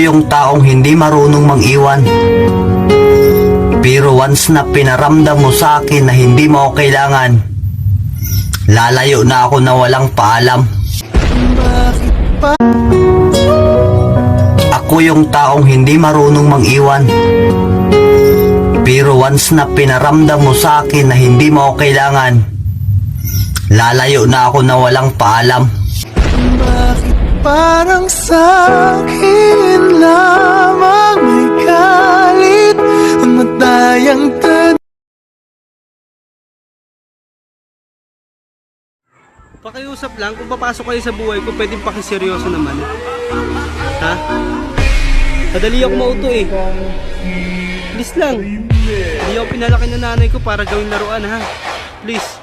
yung taong hindi marunong mang-iwan. Pero once na pinaramdam mo sa akin na hindi mo ako kailangan, lalayo na ako na walang paalam. Ako yung taong hindi marunong mang-iwan. Pero once na pinaramdam mo sa akin na hindi mo ako kailangan, lalayo na ako na walang paalam. Bakit parang sa'kin lamang may galit ang matayang Pakiusap lang, kung papasok kayo sa buhay ko, pwedeng pakiseryoso naman. Ha? Madali ako mauto eh. Please lang. Hindi ako pinalaki ng nanay ko para gawing laruan ha. Please.